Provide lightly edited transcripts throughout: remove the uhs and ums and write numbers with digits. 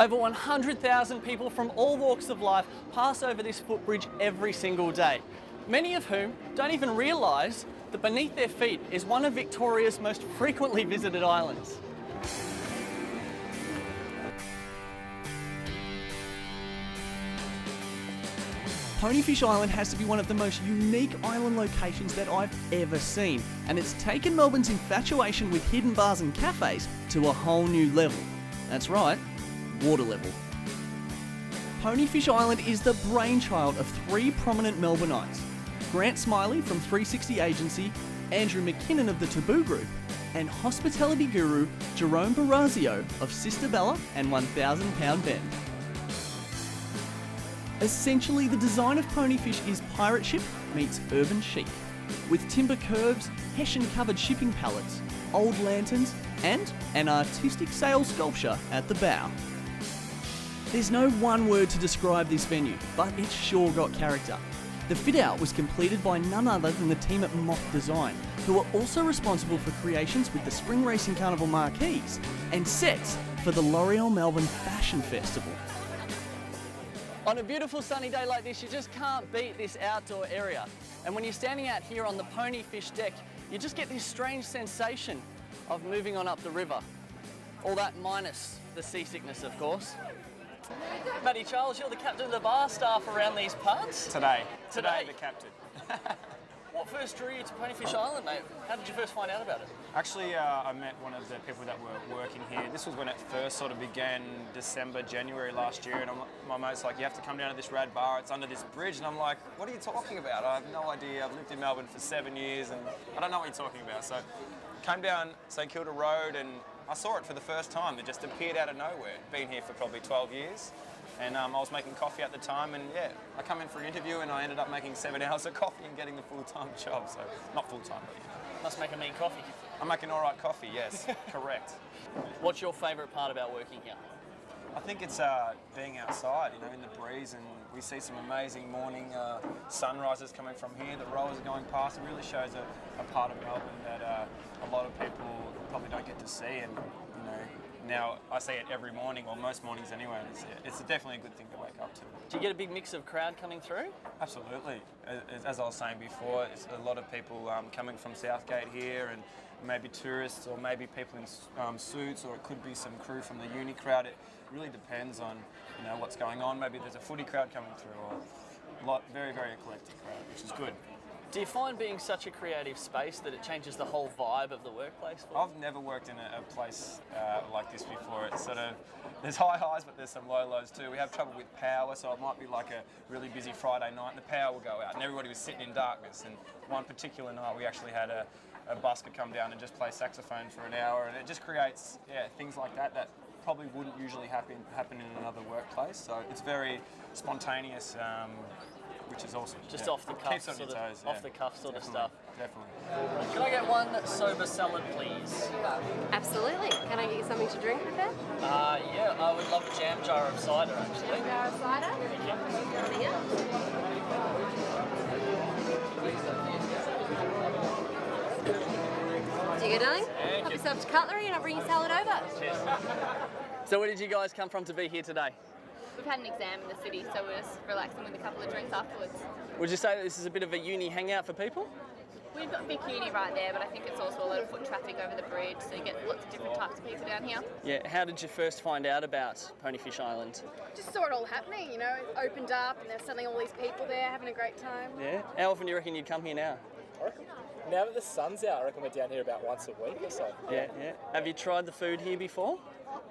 Over 100,000 people from all walks of life pass over this footbridge every single day, many of whom don't even realise that beneath their feet is one of Victoria's most frequently visited islands. Ponyfish Island has to be one of the most unique island locations that I've ever seen, and it's taken Melbourne's infatuation with hidden bars and cafes to a whole new level. That's right, water level. Ponyfish Island is the brainchild of three prominent Melbourneites: Grant Smiley from 360 Agency, Andrew McKinnon of the Taboo Group, and hospitality guru Jerome Barazio of Sister Bella and 1000 Pound Ben. Essentially, the design of Ponyfish is pirate ship meets urban chic, with timber curbs, hessian-covered shipping pallets, old lanterns, and an artistic sail sculpture at the bow. There's no one word to describe this venue, but it's sure got character. The fit-out was completed by none other than the team at Moth Design, who are also responsible for creations with the Spring Racing Carnival marquees and sets for the L'Oreal Melbourne Fashion Festival. On a beautiful sunny day like this, you just can't beat this outdoor area. And when you're standing out here on the Ponyfish deck, you just get this strange sensation of moving on up the river. All that minus the seasickness, of course. Matty Charles, you're the captain of the bar staff around these parts? Today, the captain. What first drew you to Ponyfish Island, mate? How did you first find out about it? Actually, I met one of the people that were working here. This was when it first sort of began, December, January last year, and my mate's like, you have to come down to this rad bar, it's under this bridge, and I'm like, what are you talking about? I have no idea. I've lived in Melbourne for 7 years, and I don't know what you're talking about. So, came down St Kilda Road, and I saw it for the first time. It just appeared out of nowhere. Been here for probably 12 years. And I was making coffee at the time, and yeah, I come in for an interview and I ended up making 7 hours of coffee and getting the full-time job. So, not full-time, but yeah. Must make a mean coffee. I'm making all right coffee, yes, correct. What's your favourite part about working here? I think it's being outside, you know, in the breeze, and we see some amazing morning sunrises coming from here. The rowers are going past. It really shows a part of Melbourne that a lot of people probably don't get to see, and you know, now I see it every morning, or most mornings anyway. And it's definitely a good thing to wake up to. Do you get a big mix of crowd coming through? Absolutely. As I was saying before, it's a lot of people coming from Southgate here, and maybe tourists, or maybe people in suits, or it could be some crew from the uni crowd. It really depends on, you know, what's going on. Maybe there's a footy crowd coming through, or very, very eclectic crowd, which is good. Do you find being such a creative space that it changes the whole vibe of the workplace for you? I've never worked in a place like this before. It's sort of, there's high highs, but there's some low lows too. We have trouble with power, so it might be like a really busy Friday night and the power will go out and everybody was sitting in darkness. And one particular night we actually had a busker come down and just play saxophone for an hour, and it just creates things like that probably wouldn't usually happen in another workplace. So it's very spontaneous, which is awesome. Just off the cuff, Keeps on your toes, off the cuff sort of stuff. Definitely. Can I get one sober salad, please? Absolutely. Can I get you something to drink with that? Yeah, I would love a jam jar of cider, actually. Jam jar of cider? Thank you. Do you go, darling? Help yourself to cutlery and I'll bring your salad over. Cheers. So where did you guys come from to be here today? We've had an exam in the city, so we're just relaxing with a couple of drinks afterwards. Would you say that this is a bit of a uni hangout for people? We've got a big uni right there, but I think it's also a lot of foot traffic over the bridge, so you get lots of different types of people down here. Yeah, how did you first find out about Ponyfish Island? Just saw it all happening, you know, it opened up and there's suddenly all these people there having a great time. Yeah. How often do you reckon you'd come here now? I reckon now that the sun's out, I reckon we're down here about once a week or so. Yeah. Have you tried the food here before?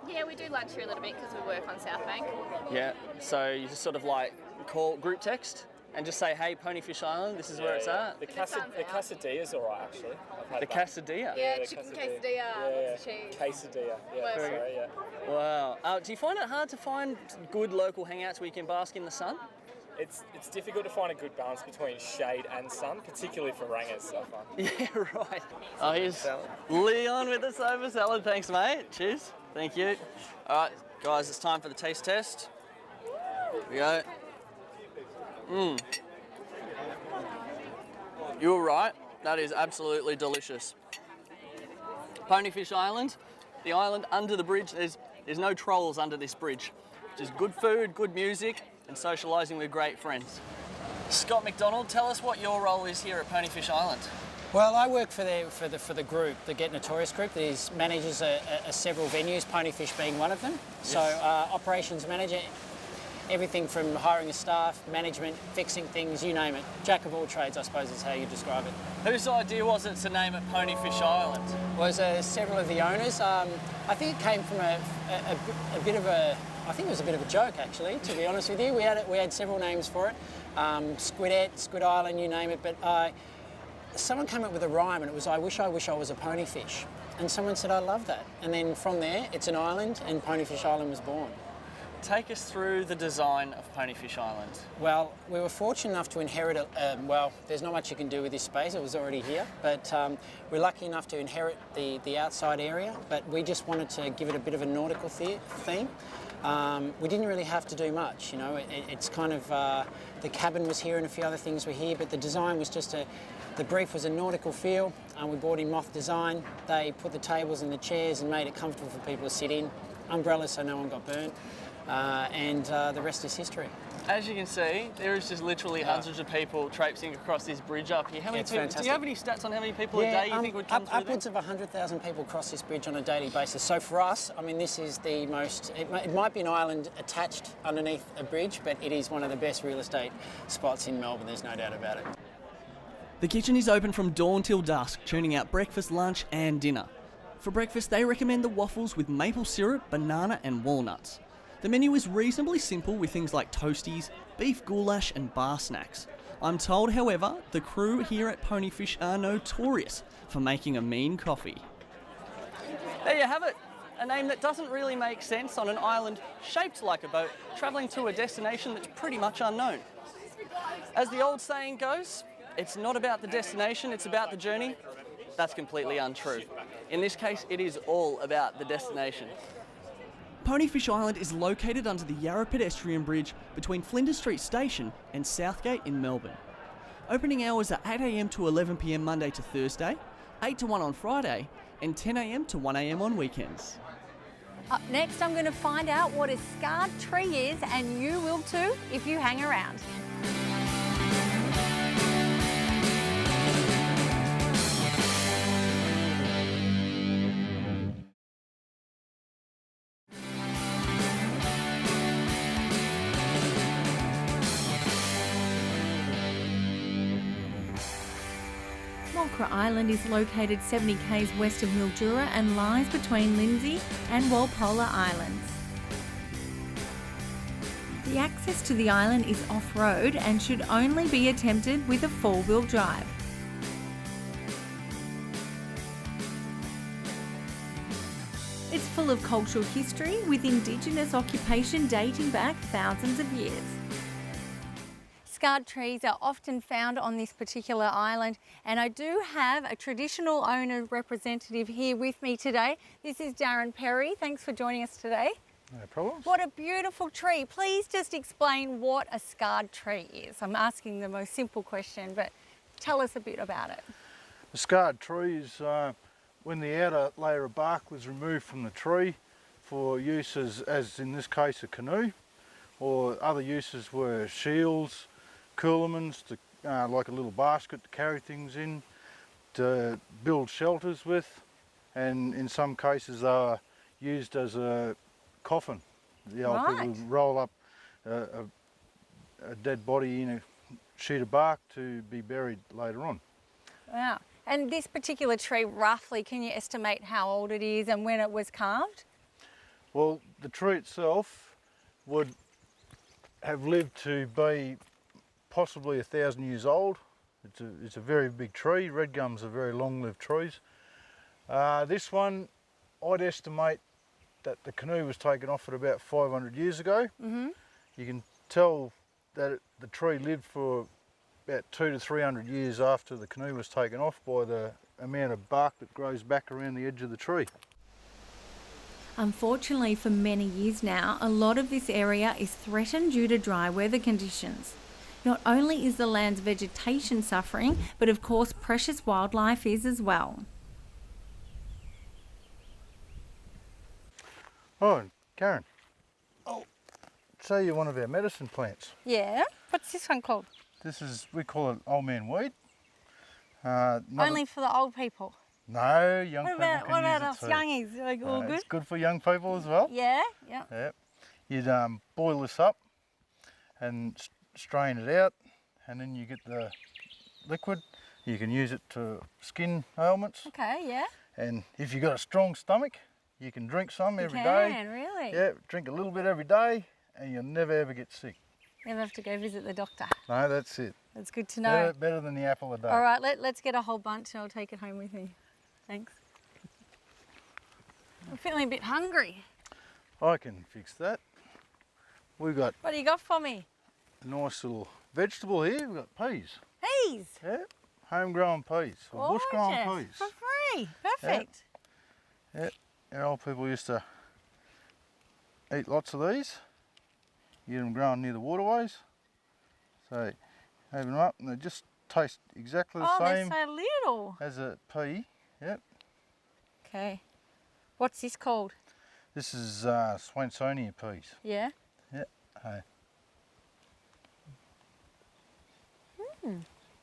Yeah, we do lunch here a little bit because we work on Southbank. Yeah, so you just sort of like call group text and just say, hey, Ponyfish Island, this is where it's at. The quesadilla's all right, actually. The quesadilla? Yeah, the chicken quesadilla. quesadilla, lots of cheese. Quesadilla, yeah, sorry, yeah. Wow. Do you find it hard to find good local hangouts where you can bask in the sun? It's difficult to find a good balance between shade and sun, particularly for rangers, I find. Yeah, right. Oh, here's Leon with the sober salad. Thanks, mate. Cheers. Thank you. All right, guys, it's time for the taste test. Here we go. You were right. That is absolutely delicious. Ponyfish Island, the island under the bridge. There's There's no trolls under this bridge. Just good food, good music, and socialising with great friends. Scott McDonald, tell us what your role is here at Ponyfish Island. Well, I work for the group, the Get Notorious group. That manages several venues, Ponyfish being one of them. Yes. So operations manager, everything from hiring a staff, management, fixing things, you name it. Jack of all trades, I suppose is how you describe it. Whose idea was it to name it Ponyfish Island? Was several of the owners. I think it came from a bit of a, I think it was a bit of a joke actually, to be honest with you. We had several names for it. Squidette, Squid Island, you name it, but someone came up with a rhyme and it was, I wish I was a ponyfish. And someone said, I love that. And then from there, it's an island and Ponyfish Island was born. Take us through the design of Ponyfish Island. Well, we were fortunate enough to inherit it. Well, there's not much you can do with this space, it was already here, but we're lucky enough to inherit the outside area, but we just wanted to give it a bit of a nautical theme. We didn't really have to do much, you know, it's kind of, the cabin was here and a few other things were here, but the design was just the brief was a nautical feel. We brought in Moth Design. They put the tables and the chairs and made it comfortable for people to sit in. Umbrellas so no one got burnt. And the rest is history. As you can see, there is just literally hundreds of people traipsing across this bridge up here. How many people? Fantastic. Do you have any stats on how many people a day you think would come through upwards of 100,000 people cross this bridge on a daily basis. So for us, I mean, this is the most, it might be an island attached underneath a bridge, but it is one of the best real estate spots in Melbourne, there's no doubt about it. The kitchen is open from dawn till dusk, churning out breakfast, lunch and dinner. For breakfast, they recommend the waffles with maple syrup, banana and walnuts. The menu is reasonably simple with things like toasties, beef goulash and bar snacks. I'm told, however, the crew here at Ponyfish are notorious for making a mean coffee. There you have it, a name that doesn't really make sense on an island shaped like a boat, travelling to a destination that's pretty much unknown. As the old saying goes, it's not about the destination, it's about the journey. That's completely untrue. In this case, it is all about the destination. Ponyfish Island is located under the Yarra Pedestrian Bridge between Flinders Street Station and Southgate in Melbourne. Opening hours are 8 a.m. to 11 p.m. Monday to Thursday, 8 to 1 on Friday, and 10 a.m. to 1 a.m. on weekends. Up next, I'm going to find out what a scarred tree is, and you will too if you hang around. Mulcra Island is located 70 k's west of Mildura and lies between Lindsay and Walpola Islands. The access to the island is off-road and should only be attempted with a four-wheel drive. It's full of cultural history with Indigenous occupation dating back thousands of years. Scarred trees are often found on this particular island, and I do have a traditional owner representative here with me today. This is Darren Perry. Thanks for joining us today. No problems. What a beautiful tree. Please just explain what a scarred tree is. I'm asking the most simple question, but tell us a bit about it. A scarred tree is when the outer layer of bark was removed from the tree for use as in this case a canoe, or other uses were shields, coolamans, like a little basket to carry things in, to build shelters with, and in some cases they are used as a coffin. The old people would roll up a dead body in a sheet of bark to be buried later on. Wow. And this particular tree, roughly, can you estimate how old it is and when it was carved? Well, the tree itself would have lived to be possibly 1,000 years old. It's a very big tree. Red gums are very long-lived trees. This one, I'd estimate that the canoe was taken off at about 500 years ago. Mm-hmm. You can tell that the tree lived for about 200 to 300 years after the canoe was taken off by the amount of bark that grows back around the edge of the tree. Unfortunately, for many years now, a lot of this area is threatened due to dry weather conditions. Not only is the land's vegetation suffering, but of course precious wildlife is as well. Oh, and Karen, I'll show you one of our medicine plants. Yeah. What's this one called? This is, we call it old man weed. Only for the old people. No, young people can What about use us it too. youngies? Like all good? It's good for young people as well. Yeah, yeah. Yep. You'd boil this up and strain it out, and then you get the liquid. You can use it to skin ailments. Okay, yeah. And if you've got a strong stomach, you can drink some every you day. can, really? Yeah, drink a little bit every day, and you'll never ever get sick. Never have to go visit the doctor. No, that's it. That's good to know. Better than the apple a day. All right, let's get a whole bunch and I'll take it home with me. Thanks. I'm feeling a bit hungry. I can fix that. We've got What do you got for me? a nice little vegetable here. We've got peas. Peas. Yeah, homegrown peas, or bush-grown Gorgeous. peas. For free. Perfect. Yeah, our old people used to eat lots of these. Get them grown near the waterways. So you open them up and they just taste exactly the same They're so little. as a pea. Yep. Okay. What's this called? This is Swainsonia peas. Yeah. Yeah. Hey.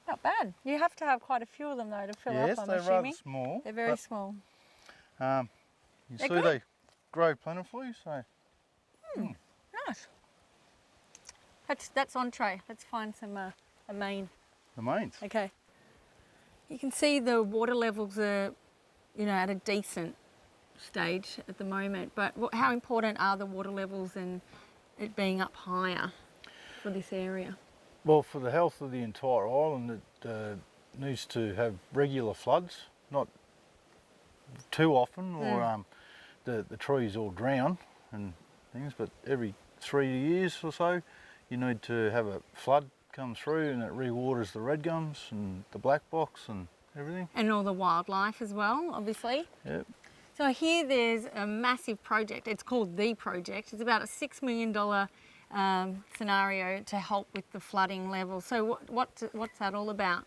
Not bad. You have to have quite a few of them though to fill Yes, up, I'm they're assuming. rather small. They're very but, small. You They're see good. they grow plentifully, so Nice. That's entree. Let's find some a main. the mains. Okay. You can see the water levels are, at a decent stage at the moment. But how important are the water levels and it being up higher for this area? Well, for the health of the entire island, it needs to have regular floods, not too often, or the trees all drown and things. But every 3 years or so, you need to have a flood come through, and it re-waters the red gums and the black box and everything. And all the wildlife as well, obviously. Yep. So here there's a massive project. It's called The Project. It's about a $6 million scenario to help with the flooding level. So what's that all about?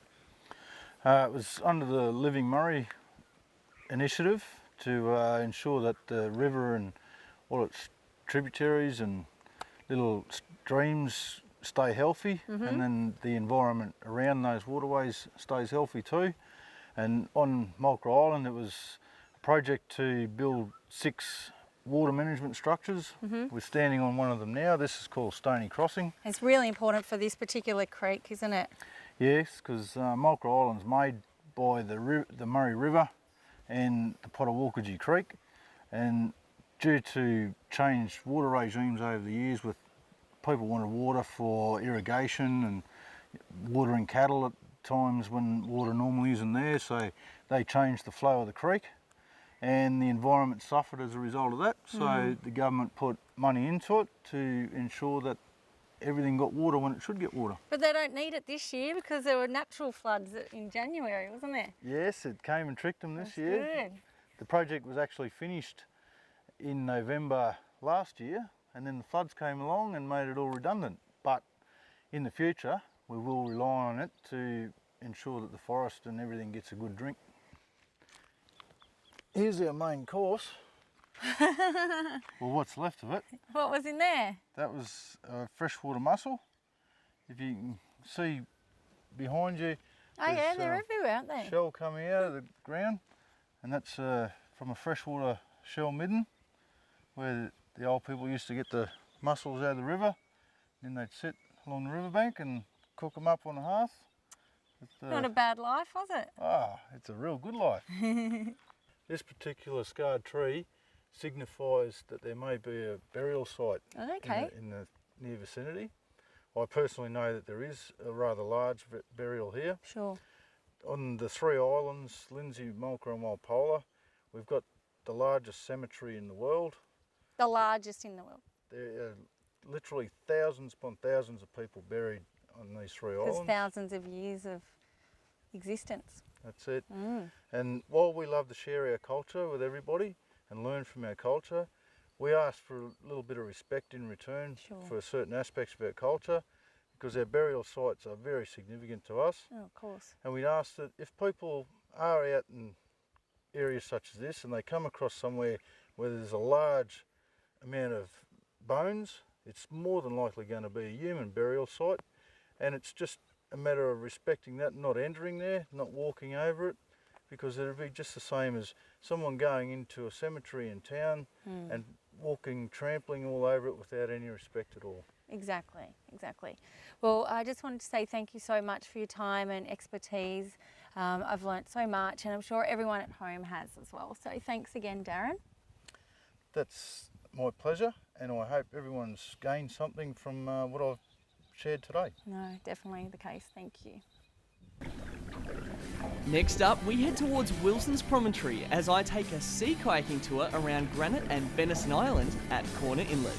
It was under the Living Murray initiative to ensure that the river and all its tributaries and little streams stay healthy, and then the environment around those waterways stays healthy too. And on Mulcra Island, it was a project to build 6 water management structures. We're standing on one of them now. This is called Stony Crossing. It's really important for this particular creek, isn't it? Yes, because Mulcra Island's made by the Murray River and the Potawatomi Creek, and due to changed water regimes over the years, with people wanted water for irrigation and watering cattle at times when water normally isn't there, so they changed the flow of the creek, and the environment suffered as a result of that. So the government put money into it to ensure that everything got water when it should get water. But they don't need it this year because there were natural floods in January, wasn't there? Yes, it came and tricked them this That's year. good. The project was actually finished in November last year, and then the floods came along and made it all redundant. But in the future, we will rely on it to ensure that the forest and everything gets a good drink. Here's our main course. Well, what's left of it. What was in there? That was freshwater mussel. If you can see behind you, Oh yeah, there's, they're everywhere, aren't they? shell coming out of the ground, and that's from a freshwater shell midden, where the old people used to get the mussels out of the river. Then they'd sit along the riverbank and cook them up on the hearth. Not a bad life, was it? It's a real good life. This particular scarred tree signifies that there may be a burial site Okay. in the near vicinity. I personally know that there is a rather large burial here. Sure. On the 3 islands, Lindsay, Mulcra and Walpola, we've got the largest cemetery in the world. The largest in the world. There are literally thousands upon thousands of people buried on these 3 There's islands. thousands of years of existence. That's it. And while we love to share our culture with everybody and learn from our culture, we ask for a little bit of respect in return for certain aspects of our culture, because our burial sites are very significant to us. Oh, of course. And we ask that if people are out in areas such as this and they come across somewhere where there's a large amount of bones, it's more than likely going to be a human burial site, and it's just a matter of respecting that, not entering there, not walking over it, because it'd be just the same as someone going into a cemetery in town and walking, trampling all over it without any respect at all. Exactly, exactly. Well, I just wanted to say thank you so much for your time and expertise. I've learnt so much, and I'm sure everyone at home has as well. So thanks again, Darren. That's my pleasure, and I hope everyone's gained something from what I've shared today. No, definitely the case. Thank you. Next up, we head towards Wilson's Promontory as I take a sea kayaking tour around Granite and Bensons Islands at Corner Inlet.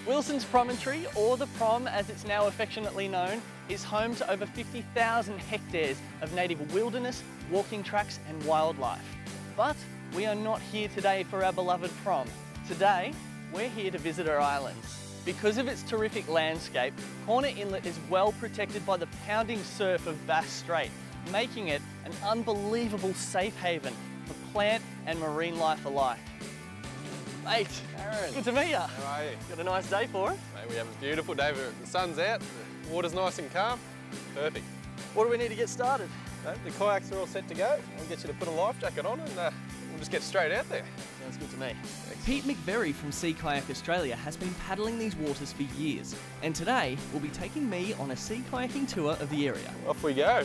Wilson's Promontory, or the Prom as it's now affectionately known, is home to over 50,000 hectares of native wilderness, walking tracks and wildlife. But we are not here today for our beloved Prom. Today, we're here to visit our islands. Because of its terrific landscape, Corner Inlet is well protected by the pounding surf of Bass Strait, making it an unbelievable safe haven for plant and marine life alike. Mate, Darren. Good to meet you. How are you? Got a nice day for us? Mate, we have a beautiful day. The sun's out, the water's nice and calm. Perfect. What do we need to get started? The kayaks are all set to go. I'll get you to put a life jacket on and we'll just get straight out there. Sounds good to me. Pete McVerry from Sea Kayak Australia has been paddling these waters for years, and today will be taking me on a sea kayaking tour of the area. Off we go.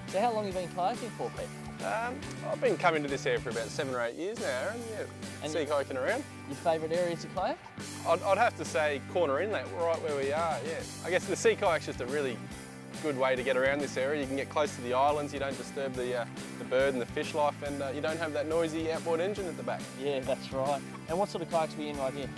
So how long have you been kayaking for, Pete? I've been coming to this area for about 7 or 8 years now, Aaron. Yeah, and sea kayaking around. Your favourite area to kayak? I'd have to say Corner Inlet, right where we are, yeah. I guess the sea kayak's just a really good way to get around this area. You can get close to the islands, you don't disturb the bird and the fish life, and you don't have that noisy outboard engine at the back. Yeah, that's right. And what sort of kayaks are we in right here?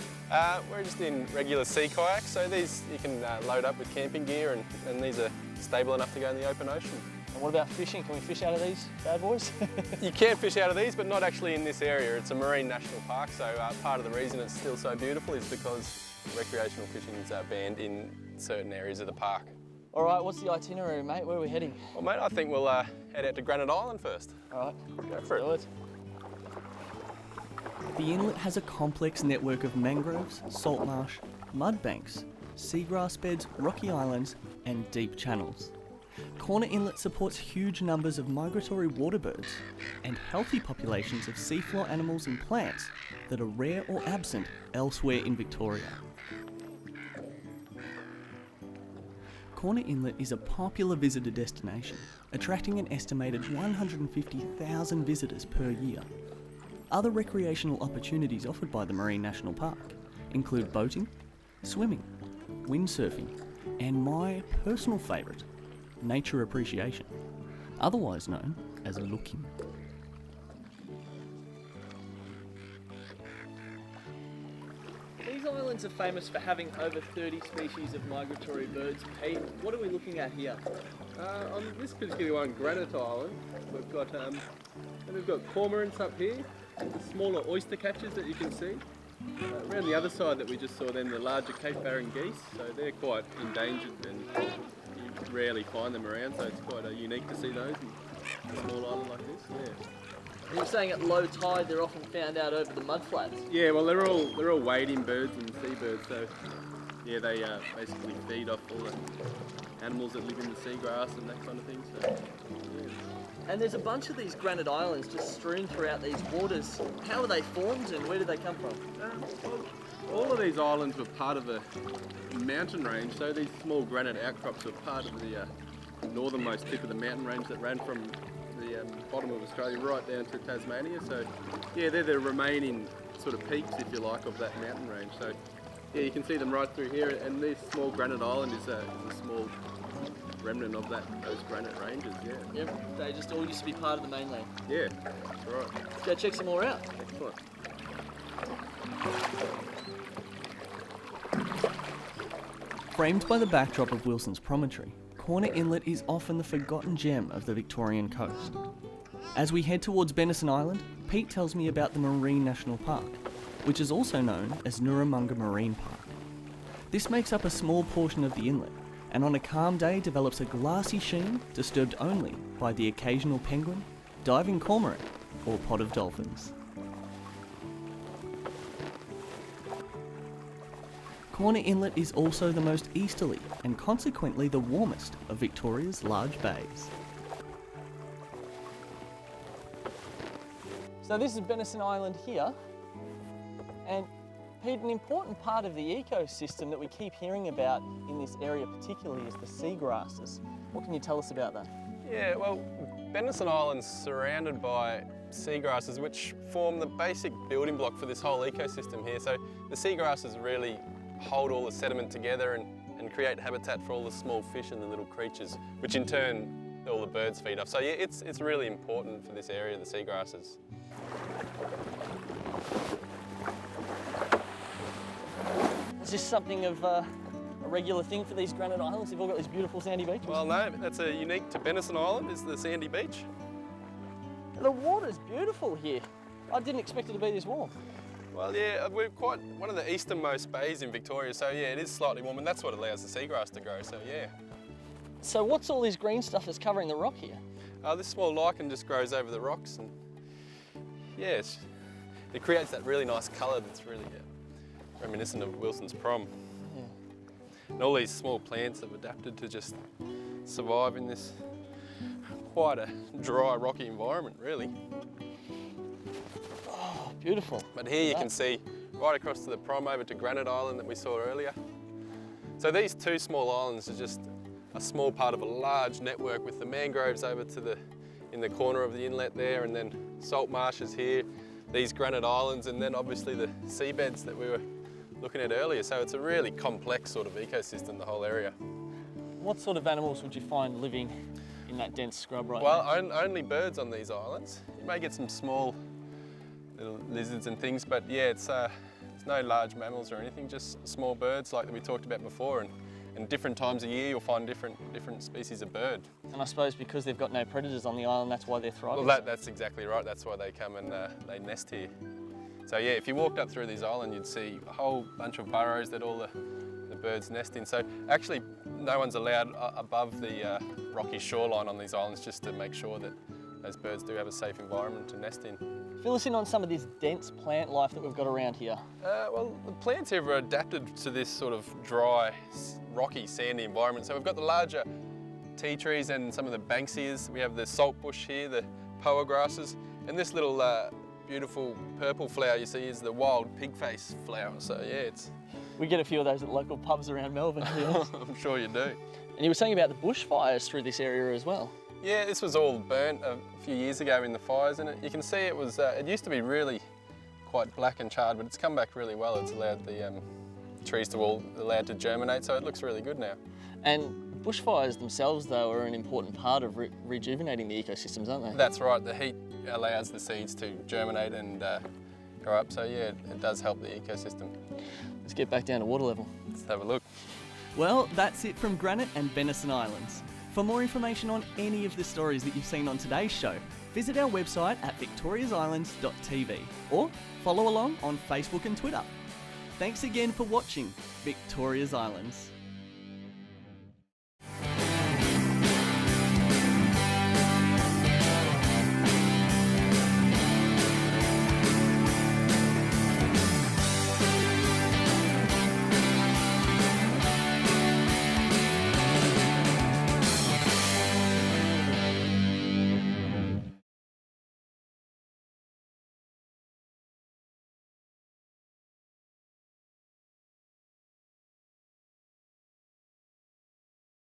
We're just in regular sea kayaks, so these you can load up with camping gear, and these are stable enough to go in the open ocean. And what about fishing? Can we fish out of these bad boys? You can fish out of these, but not actually in this area. It's a marine national park, so part of the reason it's still so beautiful is because recreational fishing is banned in certain areas of the park. All right, what's the itinerary, mate? Where are we heading? Well, mate, I think we'll head out to Granite Island first. All right, go for it. The inlet has a complex network of mangroves, salt marsh, mud banks, seagrass beds, rocky islands, and deep channels. Corner Inlet supports huge numbers of migratory water birds and healthy populations of seafloor animals and plants that are rare or absent elsewhere in Victoria. Corner Inlet is a popular visitor destination, attracting an estimated 150,000 visitors per year. Other recreational opportunities offered by the Marine National Park include boating, swimming, windsurfing, and my personal favourite, nature appreciation, otherwise known as looking. These islands are famous for having over 30 species of migratory birds. Pete, what are we looking at here? On this particular one, Granite Island, we've got cormorants up here, the smaller oyster catchers that you can see. Around the other side that we just saw then, the larger Cape Barren geese, so they're quite endangered and you rarely find them around, so it's quite unique to see those in a small island like this. Yeah. And you're saying at low tide they're often found out over the mudflats? Yeah, well they're all wading birds and seabirds, so yeah, they basically feed off all the animals that live in the seagrass and that kind of thing. So, yeah. And there's a bunch of these granite islands just strewn throughout these waters. How are they formed and where do they come from? Well, all of these islands were part of a mountain range, so these small granite outcrops were part of the northernmost tip of the mountain range that ran from the bottom of Australia right down to Tasmania. So yeah, they're the remaining sort of peaks, if you like, of that mountain range. So yeah, you can see them right through here, and this small granite island is a small remnant of those granite ranges, yeah. Yep, they just all used to be part of the mainland. Yeah, that's right. Let's go check some more out. Excellent. Framed by the backdrop of Wilson's Promontory, Corner Inlet is often the forgotten gem of the Victorian coast. As we head towards Bensons Island, Pete tells me about the Marine National Park, which is also known as Nurramunga Marine Park. This makes up a small portion of the inlet, and on a calm day develops a glassy sheen disturbed only by the occasional penguin, diving cormorant, or pod of dolphins. Corner Inlet is also the most easterly and consequently the warmest of Victoria's large bays. So this is Bensons Island here, and Pete, an important part of the ecosystem that we keep hearing about in this area particularly is the seagrasses. What can you tell us about that? Yeah, well, Bensons Island's surrounded by seagrasses which form the basic building block for this whole ecosystem here. So the seagrasses really hold all the sediment together and create habitat for all the small fish and the little creatures, which in turn all the birds feed off. So yeah, it's really important for this area, the seagrasses. Is this something of a regular thing for these Granite Islands? They've all got these beautiful sandy beaches. Well, no, that's a unique to Bensons Island, is the sandy beach. The water's beautiful here. I didn't expect it to be this warm. Well, yeah, we're quite one of the easternmost bays in Victoria, so yeah, it is slightly warm, and that's what allows the seagrass to grow, so yeah. So what's all this green stuff that's covering the rock here? This small lichen just grows over the rocks, and yeah, it creates that really nice colour that's really reminiscent of Wilson's Prom. Yeah. And all these small plants have adapted to just survive in this quite a dry, rocky environment, really. Oh, beautiful. But here you can see right across to the Prom over to Granite Island that we saw earlier. So these two small islands are just a small part of a large network with the mangroves over to in the corner of the inlet there, and then salt marshes here, these Granite Islands, and then obviously the seabeds that we were looking at earlier. So it's a really complex sort of ecosystem, the whole area. What sort of animals would you find living in that dense scrub right now? now? Well, only birds on these islands. You may get some small little lizards and things, but yeah, it's no large mammals or anything, just small birds like we talked about before, and different times of year you'll find different species of bird. And I suppose because they've got no predators on the island, that's why they're thriving. Well, that's exactly right. That's why they come and they nest here. So yeah, if you walked up through this island, you'd see a whole bunch of burrows that all the birds nest in. So actually, no one's allowed above the rocky shoreline on these islands, just to make sure that those birds do have a safe environment to nest in. Fill us in on some of this dense plant life that we've got around here. Well, the plants here are adapted to this sort of dry, rocky, sandy environment. So we've got the larger tea trees and some of the banksias. We have the saltbush here, the poa grasses, and this little beautiful purple flower you see is the wild pigface flower. So yeah, we get a few of those at local pubs around Melbourne. I'm sure you do. And you were saying about the bushfires through this area as well. Yeah, this was all burnt a few years ago in the fires, and you can see it was. It used to be really quite black and charred, but it's come back really well. It's allowed the trees to all allowed to germinate, so it looks really good now. And bushfires themselves, though, are an important part of rejuvenating the ecosystems, aren't they? That's right. The heat allows the seeds to germinate and grow up. So yeah, it does help the ecosystem. Let's get back down to water level. Let's have a look. Well, that's it from Granite and Bensons Islands. For more information on any of the stories that you've seen on today's show, visit our website at victoriasislands.tv or follow along on Facebook and Twitter. Thanks again for watching Victoria's Islands.